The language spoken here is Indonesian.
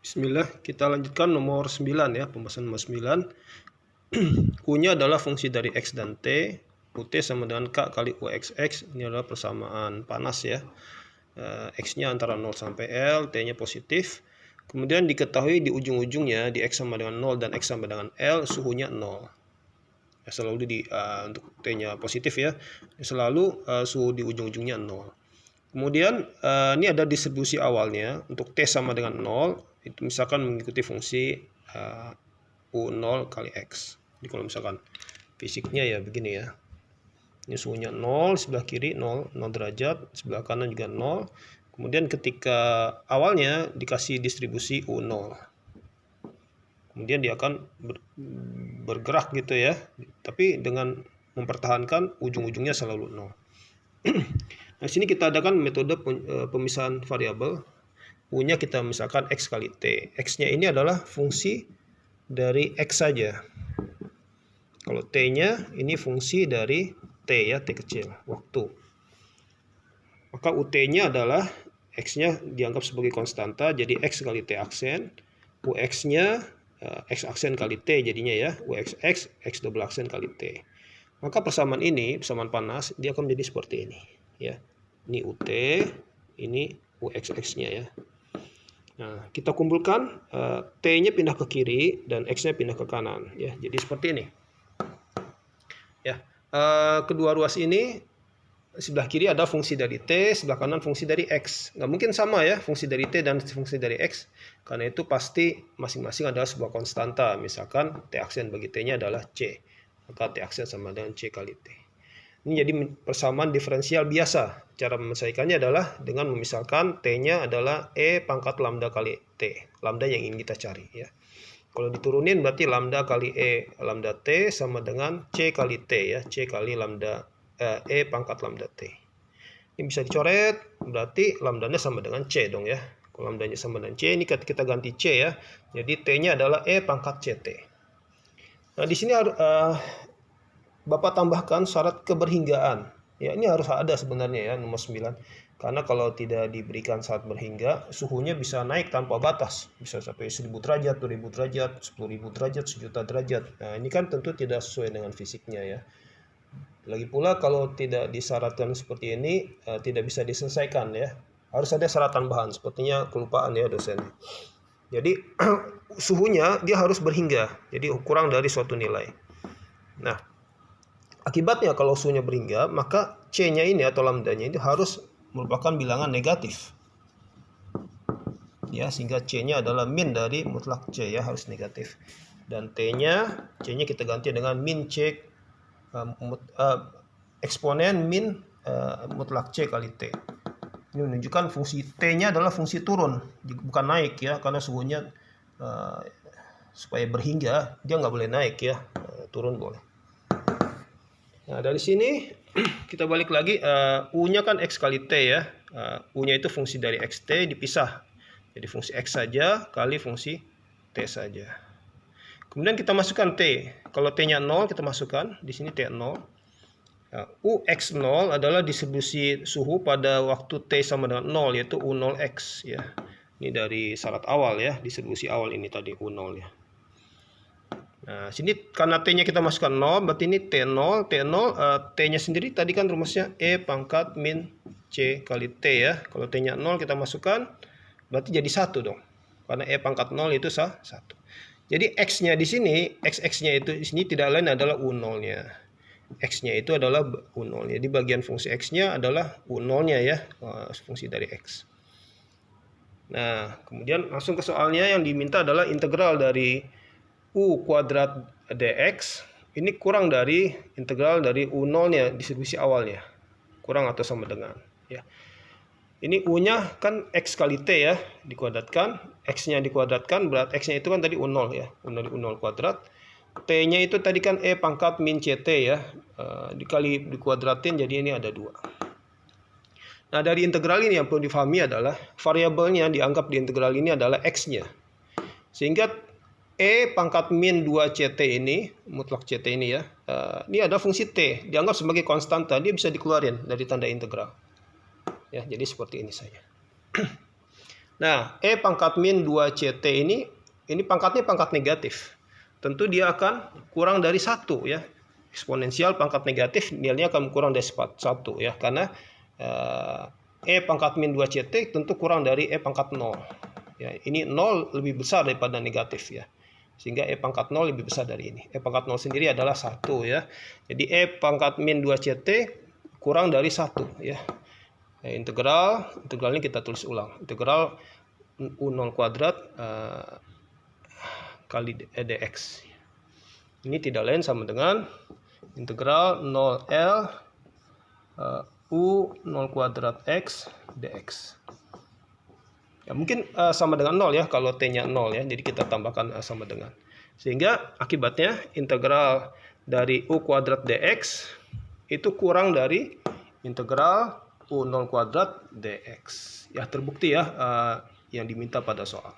Bismillah, kita lanjutkan nomor 9 ya, pembahasan nomor 9. U-nya adalah fungsi dari X dan T. UT sama dengan K kali UXX. Ini adalah persamaan panas ya. X-nya antara 0 sampai L, T-nya positif. Kemudian diketahui di ujung-ujungnya, di X sama dengan 0 dan X sama dengan L, suhunya 0. Ya, selalu untuk T-nya positif ya. Selalu suhu di ujung-ujungnya 0. Kemudian ini ada distribusi awalnya untuk T sama dengan 0, itu misalkan mengikuti fungsi U0 kali X. Jadi kalau misalkan fisiknya ya begini ya. Ini suhunya 0, sebelah kiri 0 derajat, sebelah kanan juga 0. Kemudian ketika awalnya dikasih distribusi U0. Kemudian dia akan bergerak gitu ya. Tapi dengan mempertahankan ujung-ujungnya selalu 0. Nah, sini kita adakan metode pemisahan variabel. U-nya kita misalkan X kali T. X-nya ini adalah fungsi dari X saja. Kalau T-nya ini fungsi dari T ya, T kecil, waktu. Maka UT-nya adalah X-nya dianggap sebagai konstanta, jadi X kali T aksen. UX-nya X aksen kali T jadinya ya, UXX, X double aksen kali T. Maka persamaan ini, persamaan panas, dia akan menjadi seperti ini ya. Ini UT, ini UXX-nya ya. Nah, kita kumpulkan, T-nya pindah ke kiri dan X-nya pindah ke kanan ya. Jadi seperti ini. Ya, kedua ruas ini sebelah kiri ada fungsi dari T, sebelah kanan fungsi dari X. Nggak mungkin sama ya, fungsi dari T dan fungsi dari X. Karena itu pasti masing-masing adalah sebuah konstanta. Misalkan T aksen bagi T-nya adalah C. Maka T aksen sama dengan C kali T. Ini jadi persamaan diferensial biasa. Cara menyelesaikannya adalah dengan memisahkan T-nya adalah E pangkat lambda kali T. Lambda yang ingin kita cari ya. Kalau diturunin berarti lambda kali E lambda T sama dengan C kali T ya. C kali lambda E pangkat lambda T. Ini bisa dicoret, berarti lambdanya sama dengan C dong ya. Kalau lambdanya sama dengan C, ini kita ganti C ya. Jadi T-nya adalah E pangkat CT. Nah, di sini Bapak tambahkan syarat keberhinggaan. Ya, ini harus ada sebenarnya ya, nomor 9. Karena kalau tidak diberikan syarat berhingga, suhunya bisa naik tanpa batas. Bisa sampai 1000 derajat, 2000 derajat, 10.000 derajat, 1.000.000 derajat. Nah, ini kan tentu tidak sesuai dengan fisiknya ya. Lagi pula kalau tidak disyaratkan seperti ini, tidak bisa diselesaikan ya. Harus ada syarat tambahan, sepertinya kelupaan ya dosen. Jadi suhunya dia harus berhingga, jadi kurang dari suatu nilai. Nah, akibatnya kalau suhunya berhingga, maka C-nya ini atau lambdanya itu harus merupakan bilangan negatif. Ya, sehingga C-nya adalah min dari mutlak C ya, harus negatif. Dan C-nya kita ganti dengan min C eksponen min mutlak C kali T. Ini menunjukkan fungsi T-nya adalah fungsi turun, bukan naik ya, karena suhunya supaya berhingga dia nggak boleh naik ya, turun boleh. Nah, dari sini kita balik lagi, U-nya kan X kali T ya. U-nya itu fungsi dari XT dipisah. Jadi fungsi X saja kali fungsi T saja. Kemudian kita masukkan T. Kalau T-nya 0 kita masukkan, di sini T 0. Nah, UX0 adalah distribusi suhu pada waktu T sama dengan 0, yaitu U0X ya. Ini dari syarat awal ya, distribusi awal ini tadi U0 ya. Nah, sini karena T-nya kita masukkan 0, berarti ini T0, T-nya sendiri tadi kan rumusnya E pangkat min C kali T ya. Kalau T-nya 0 kita masukkan, berarti jadi 1 dong. Karena E pangkat 0 itu 1. Jadi X-nya di sini, XX-nya itu di sini tidak lain adalah U0-nya. X-nya itu adalah U0-nya. Di bagian fungsi X-nya adalah U0-nya ya, fungsi dari X. Nah, kemudian langsung ke soalnya, yang diminta adalah integral dari U kuadrat dx. Ini kurang dari integral dari U0-nya, distribusi awalnya. Kurang atau sama dengan ya. Ini U-nya kan X kali T ya, dikuadratkan. X-nya dikuadratkan, berat X-nya itu kan tadi U0 ya, U0 kuadrat. T-nya itu tadi kan E pangkat min CT ya, dikuadratin jadi ini ada 2. Nah, dari integral ini yang perlu difahami adalah variabelnya yang dianggap di integral ini adalah X-nya. Sehingga E pangkat min 2 CT ini, mutlak CT ini ya, ini ada fungsi T, dianggap sebagai konstanta, dia bisa dikeluarin dari tanda integral. Ya, jadi seperti ini saja. Nah, E pangkat min 2CT ini pangkatnya pangkat negatif. Tentu dia akan kurang dari 1 ya. Eksponensial pangkat negatif nilainya akan kurang dari 1 ya, karena E pangkat min 2CT tentu kurang dari E pangkat 0. Ya, ini 0 lebih besar daripada negatif ya. Sehingga E pangkat 0 lebih besar dari ini. E pangkat 0 sendiri adalah 1 ya. Jadi E pangkat min 2CT kurang dari 1 ya. Integralnya kita tulis ulang. Integral U0 kuadrat kali dx. Ini tidak lain sama dengan integral 0L U0 kuadrat X dx. Ya, mungkin sama dengan 0 ya, kalau T-nya 0 ya. Jadi kita tambahkan sama dengan. Sehingga akibatnya integral dari U kuadrat dx itu kurang dari integral U0 kuadrat dx. Ya, terbukti ya yang diminta pada soal.